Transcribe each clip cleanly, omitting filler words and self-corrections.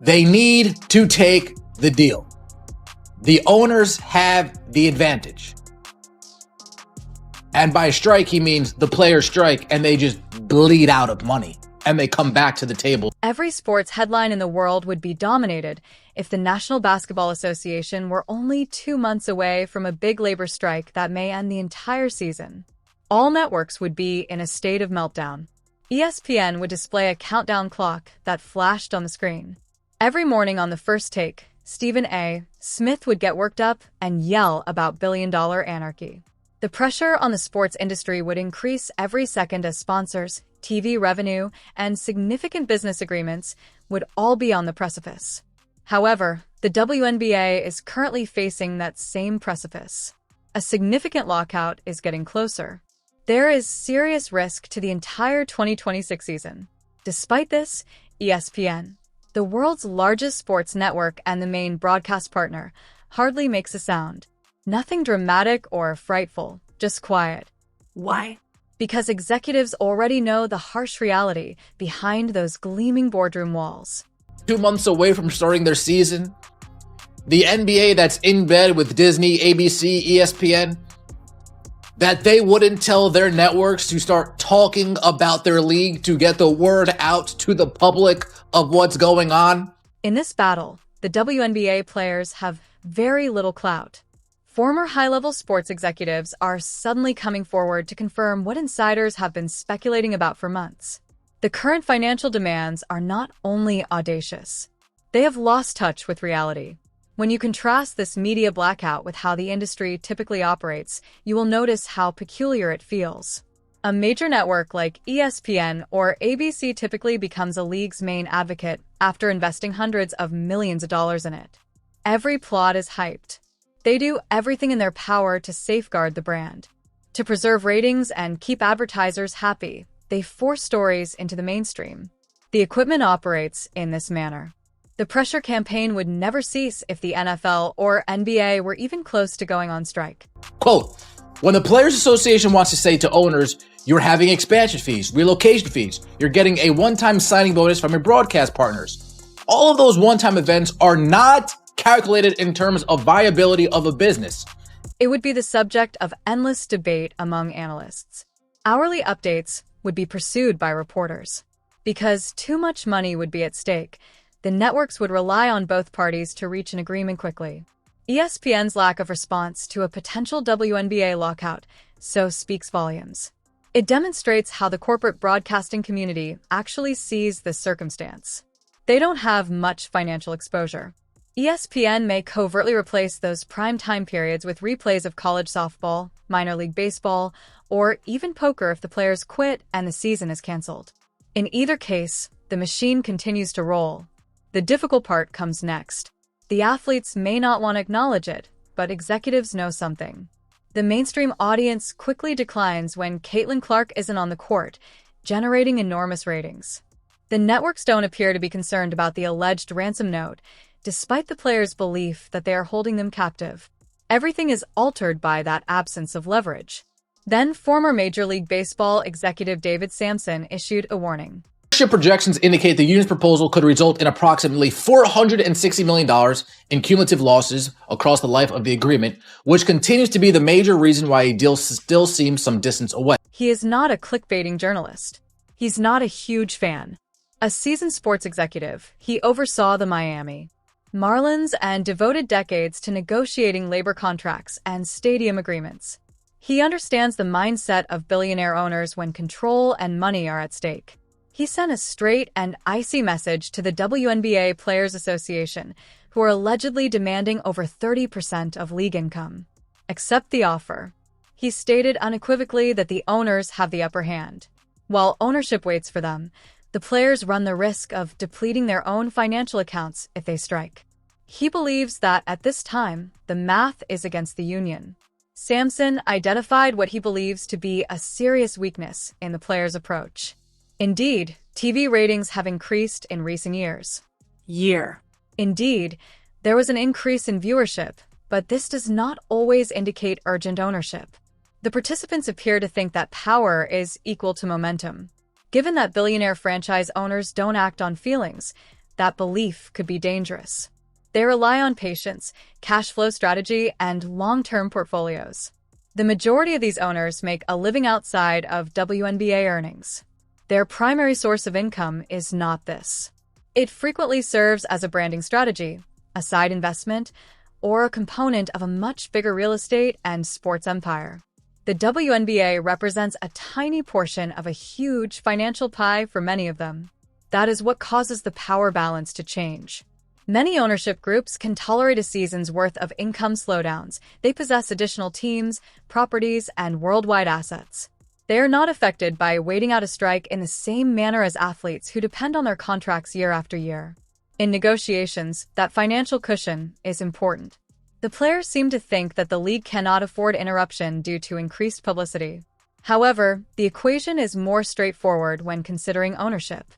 They need to take the deal. The owners have the advantage. And by strike, he means the players strike and they just bleed out of money and they come back to the table. Every sports headline in the world would be dominated if the National Basketball Association were only 2 months away from a big labor strike that may end the entire season. All networks would be in a state of meltdown. ESPN would display a countdown clock that flashed on the screen. Every morning on the first take, Stephen A. Smith would get worked up and yell about billion-dollar anarchy. The pressure on the sports industry would increase every second as sponsors, TV revenue, and significant business agreements would all be on the precipice. However, the WNBA is currently facing that same precipice. A significant lockout is getting closer. There is serious risk to the entire 2026 season. Despite this, ESPN, the world's largest sports network and the main broadcast partner, hardly makes a sound. Nothing dramatic or frightful, just quiet. Why? Because executives already know the harsh reality behind those gleaming boardroom walls. 2 months away from starting their season, the NBA that's in bed with Disney, ABC, ESPN, that they wouldn't tell their networks to start talking about their league to get the word out to the public of what's going on. In this battle, the WNBA players have very little clout. Former high-level sports executives are suddenly coming forward to confirm what insiders have been speculating about for months. The current financial demands are not only audacious, they have lost touch with reality. When you contrast this media blackout with how the industry typically operates, you will notice how peculiar it feels. A major network like ESPN or ABC typically becomes a league's main advocate after investing hundreds of millions of dollars in it. Every plot is hyped. They do everything in their power to safeguard the brand. To preserve ratings and keep advertisers happy, they force stories into the mainstream. The equipment operates in this manner. The pressure campaign would never cease if the NFL or NBA were even close to going on strike. Quote, when the Players Association wants to say to owners, you're having expansion fees, relocation fees, you're getting a one-time signing bonus from your broadcast partners. All of those one-time events are not calculated in terms of viability of a business. It would be the subject of endless debate among analysts. Hourly updates would be pursued by reporters. Because too much money would be at stake, the networks would rely on both parties to reach an agreement quickly. ESPN's lack of response to a potential WNBA lockout so speaks volumes. It demonstrates how the corporate broadcasting community actually sees this circumstance. They don't have much financial exposure. ESPN may covertly replace those prime time periods with replays of college softball, minor league baseball, or even poker if the players quit and the season is canceled. In either case, the machine continues to roll. The difficult part comes next. The athletes may not want to acknowledge it, but executives know something. The mainstream audience quickly declines when Caitlin Clark isn't on the court, generating enormous ratings. The networks don't appear to be concerned about the alleged ransom note, despite the players' belief that they are holding them captive. Everything is altered by that absence of leverage. Then former Major League Baseball executive David Samson issued a warning. Projections indicate the union's proposal could result in approximately $460 million in cumulative losses across the life of the agreement, which continues to be the major reason why a deal still seems some distance away. He is not a clickbaiting journalist. He's not a huge fan. A seasoned sports executive, he oversaw the Miami Marlins and devoted decades to negotiating labor contracts and stadium agreements. He understands the mindset of billionaire owners when control and money are at stake. He sent a straight and icy message to the WNBA Players Association, who are allegedly demanding over 30% of league income. Accept the offer. He stated unequivocally that the owners have the upper hand. While ownership waits for them, the players run the risk of depleting their own financial accounts if they strike. He believes that at this time, the math is against the union. Samson identified what he believes to be a serious weakness in the players' approach. Indeed, TV ratings have increased in recent years. Indeed, there was an increase in viewership, but this does not always indicate urgent ownership. The participants appear to think that power is equal to momentum. Given that billionaire franchise owners don't act on feelings, that belief could be dangerous. They rely on patience, cash flow strategy, and long-term portfolios. The majority of these owners make a living outside of WNBA earnings. Their primary source of income is not this. It frequently serves as a branding strategy, a side investment, or a component of a much bigger real estate and sports empire. The WNBA represents a tiny portion of a huge financial pie for many of them. That is what causes the power balance to change. Many ownership groups can tolerate a season's worth of income slowdowns. They possess additional teams, properties, and worldwide assets. They are not affected by waiting out a strike in the same manner as athletes who depend on their contracts year after year. In negotiations, that financial cushion is important. The players seem to think that the league cannot afford interruption due to increased publicity. However, the equation is more straightforward when considering ownership.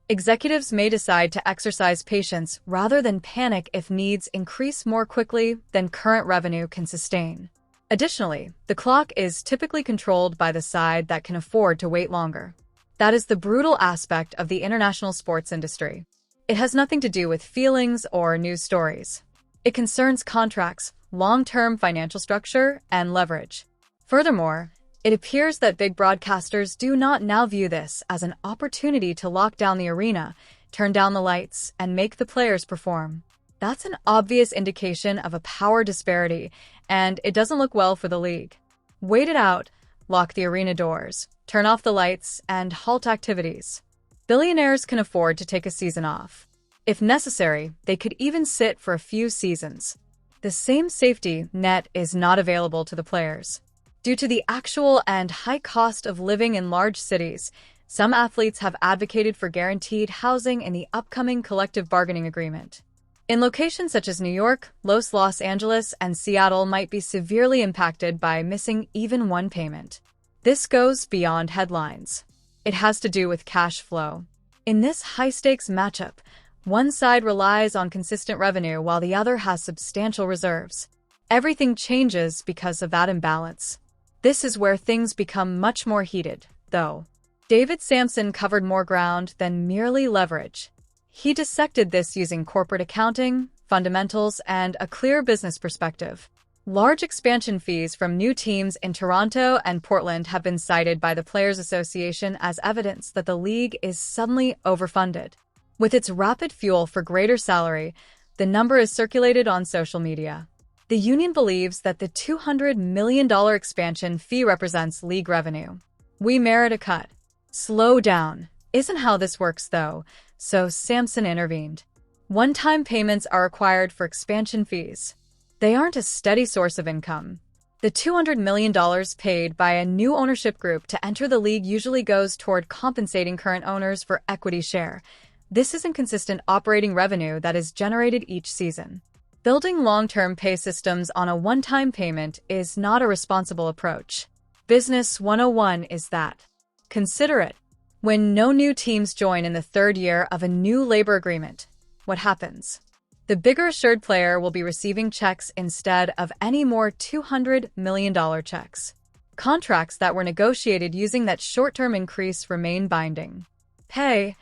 Executives may decide to exercise patience rather than panic if needs increase more quickly than current revenue can sustain. Additionally, the clock is typically controlled by the side that can afford to wait longer. That is the brutal aspect of the international sports industry. It has nothing to do with feelings or news stories. It concerns contracts, long-term financial structure, and leverage. Furthermore, it appears that big broadcasters do not now view this as an opportunity to lock down the arena, turn down the lights, and make the players perform. That's an obvious indication of a power disparity, and it doesn't look well for the league. Wait it out, lock the arena doors, turn off the lights, and halt activities. Billionaires can afford to take a season off. If necessary, they could even sit for a few seasons. The same safety net is not available to the players. Due to the actual and high cost of living in large cities, some athletes have advocated for guaranteed housing in the upcoming collective bargaining agreement. In locations such as New York, Los Angeles, and Seattle might be severely impacted by missing even one payment. This goes beyond headlines. It has to do with cash flow. In this high-stakes matchup, one side relies on consistent revenue while the other has substantial reserves. Everything changes because of that imbalance. This is where things become much more heated, though. David Sampson covered more ground than merely leverage. He dissected this using corporate accounting, fundamentals, and a clear business perspective. Large expansion fees from new teams in Toronto and Portland have been cited by the Players Association as evidence that the league is suddenly overfunded. With its rapid fuel for greater salary, the number is circulated on social media. The union believes that the $200 million expansion fee represents league revenue. We merit a cut. Slow down. Isn't how this works, though, so Sampson intervened. One-time payments are required for expansion fees. They aren't a steady source of income. The $200 million paid by a new ownership group to enter the league usually goes toward compensating current owners for equity share. This isn't consistent operating revenue that is generated each season. Building long-term pay systems on a one-time payment is not a responsible approach. Business 101 is that. Consider it. When no new teams join in the third year of a new labor agreement, what happens? The bigger assured player will be receiving checks instead of any more $200 million checks. Contracts that were negotiated using that short-term increase remain binding. Pay,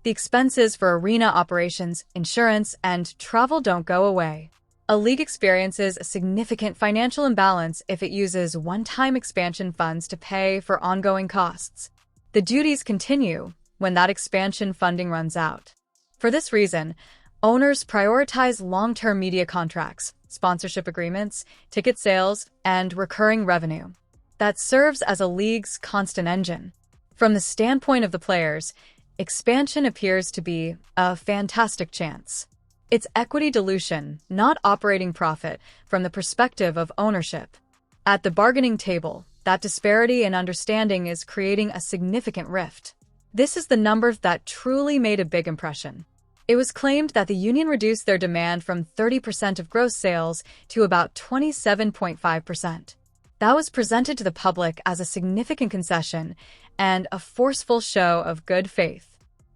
the expenses for arena operations, insurance, and travel don't go away. A league experiences a significant financial imbalance if it uses one-time expansion funds to pay for ongoing costs. The duties continue when that expansion funding runs out. For this reason, owners prioritize long-term media contracts, sponsorship agreements, ticket sales, and recurring revenue. That serves as a league's constant engine. From the standpoint of the players, expansion appears to be a fantastic chance. It's equity dilution, not operating profit, from the perspective of ownership. At the bargaining table, that disparity in understanding is creating a significant rift. This is the number that truly made a big impression. It was claimed that the union reduced their demand from 30% of gross sales to about 27.5%. That was presented to the public as a significant concession and a forceful show of good faith.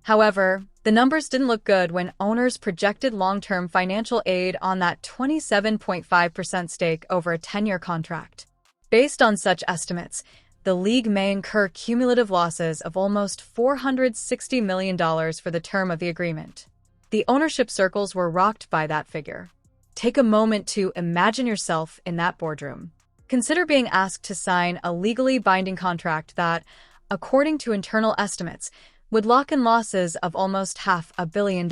However, the numbers didn't look good when owners projected long-term financial aid on that 27.5% stake over a 10-year contract. Based on such estimates, the league may incur cumulative losses of almost $460 million for the term of the agreement. The ownership circles were rocked by that figure. Take a moment to imagine yourself in that boardroom. Consider being asked to sign a legally binding contract that, according to internal estimates, would lock in losses of almost $500 million.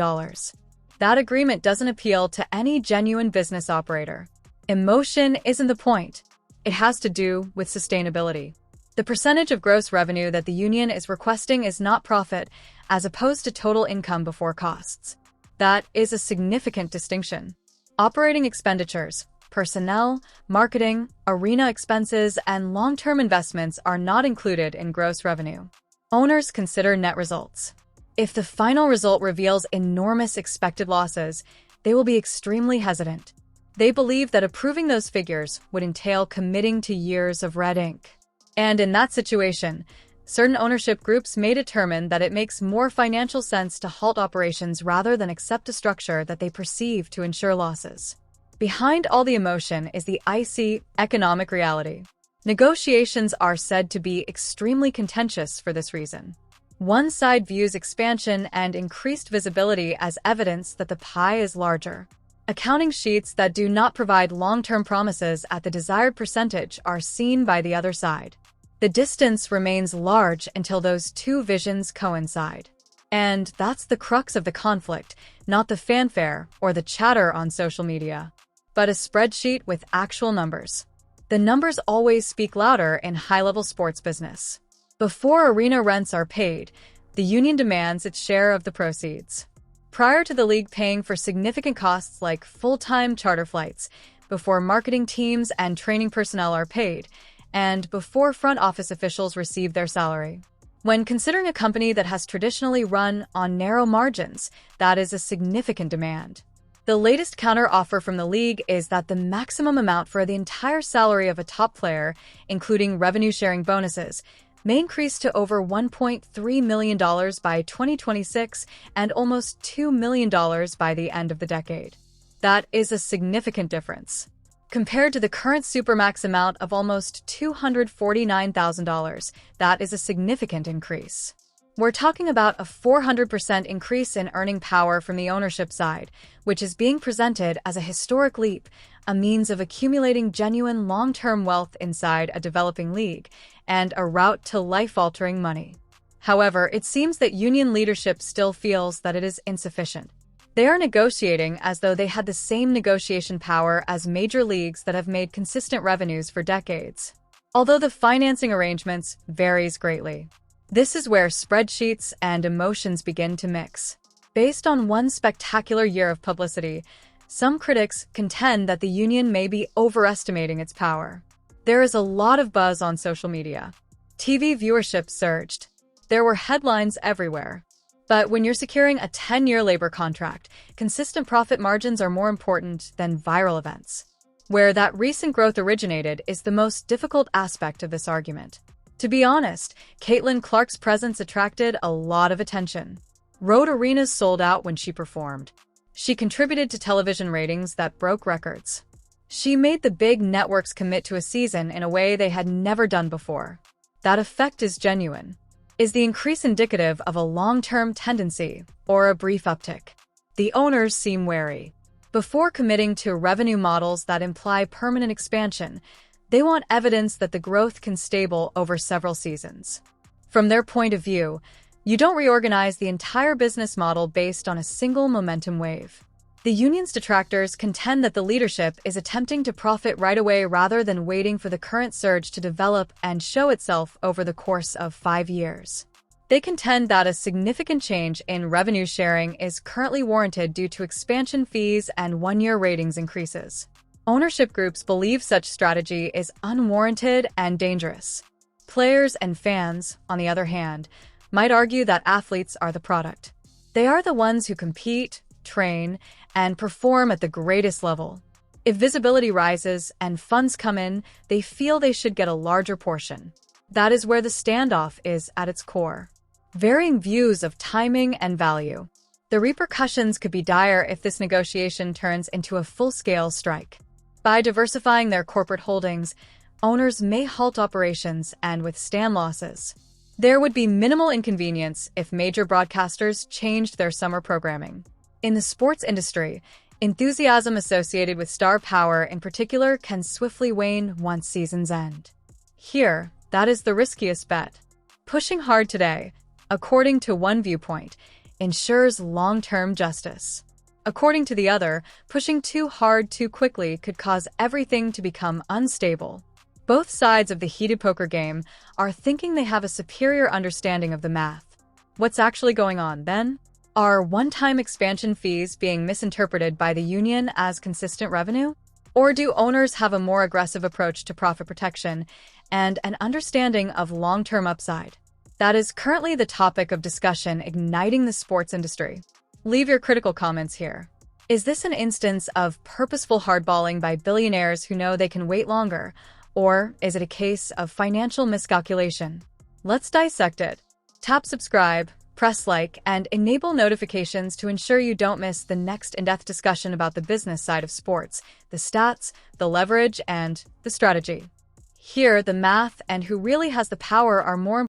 That agreement doesn't appeal to any genuine business operator. Emotion isn't the point. It has to do with sustainability. The percentage of gross revenue that the union is requesting is not profit, as opposed to total income before costs. That is a significant distinction. Operating expenditures, personnel, marketing, arena expenses, and long-term investments are not included in gross revenue. Owners consider net results. If the final result reveals enormous expected losses, they will be extremely hesitant. They believe that approving those figures would entail committing to years of red ink. And in that situation, certain ownership groups may determine that it makes more financial sense to halt operations rather than accept a structure that they perceive to ensure losses. Behind all the emotion is the icy economic reality. Negotiations are said to be extremely contentious for this reason. One side views expansion and increased visibility as evidence that the pie is larger. Accounting sheets that do not provide long-term promises at the desired percentage are seen by the other side. The distance remains large until those two visions coincide. And that's the crux of the conflict, not the fanfare or the chatter on social media, but a spreadsheet with actual numbers. The numbers always speak louder in high-level sports business. Before arena rents are paid, the union demands its share of the proceeds. Prior to the league paying for significant costs like full-time charter flights, before marketing teams and training personnel are paid, and before front office officials receive their salary. When considering a company that has traditionally run on narrow margins, that is a significant demand. The latest counter-offer from the league is that the maximum amount for the entire salary of a top player, including revenue-sharing bonuses, may increase to over $1.3 million by 2026 and almost $2 million by the end of the decade. That is a significant difference. Compared to the current Supermax amount of almost $249,000, that is a significant increase. We're talking about a 400% increase in earning power from the ownership side, which is being presented as a historic leap, a means of accumulating genuine long-term wealth inside a developing league, and a route to life-altering money. However, it seems that union leadership still feels that it is insufficient. They are negotiating as though they had the same negotiation power as major leagues that have made consistent revenues for decades. Although the financing arrangements varies greatly. This is where spreadsheets and emotions begin to mix. Based on one spectacular year of publicity, some critics contend that the union may be overestimating its power. There is a lot of buzz on social media. TV viewership surged. There were headlines everywhere. But when you're securing a 10-year labor contract, consistent profit margins are more important than viral events. Where that recent growth originated is the most difficult aspect of this argument. To be honest, Caitlin Clark's presence attracted a lot of attention. Road arenas sold out when she performed. She contributed to television ratings that broke records. She made the big networks commit to a season in a way they had never done before. That effect is genuine. Is the increase indicative of a long-term tendency or a brief uptick? The owners seem wary. Before committing to revenue models that imply permanent expansion, they want evidence that the growth can stable over several seasons. From their point of view, you don't reorganize the entire business model based on a single momentum wave. The union's detractors contend that the leadership is attempting to profit right away rather than waiting for the current surge to develop and show itself over the course of 5 years. They contend that a significant change in revenue sharing is currently warranted due to expansion fees and one-year ratings increases. Ownership groups believe such strategy is unwarranted and dangerous. Players and fans, on the other hand, might argue that athletes are the product. They are the ones who compete, train, and perform at the greatest level. If visibility rises and funds come in, they feel they should get a larger portion. That is where the standoff is at its core. Varying views of timing and value. The repercussions could be dire if this negotiation turns into a full-scale strike. By diversifying their corporate holdings, owners may halt operations and withstand losses. There would be minimal inconvenience if major broadcasters changed their summer programming. In the sports industry, enthusiasm associated with star power in particular can swiftly wane once seasons end. Here, that is the riskiest bet. Pushing hard today, according to one viewpoint, ensures long-term justice. According to the other, pushing too hard too quickly could cause everything to become unstable. Both sides of the heated poker game are thinking they have a superior understanding of the math. What's actually going on, then? Are one-time expansion fees being misinterpreted by the union as consistent revenue? Or do owners have a more aggressive approach to profit protection and an understanding of long-term upside? That is currently the topic of discussion igniting the sports industry. Leave your critical comments here. Is this an instance of purposeful hardballing by billionaires who know they can wait longer? Or is it a case of financial miscalculation? Let's dissect it. Tap subscribe, press like, and enable notifications to ensure you don't miss the next in-depth discussion about the business side of sports, the stats, the leverage, and the strategy. Here, the math and who really has the power are more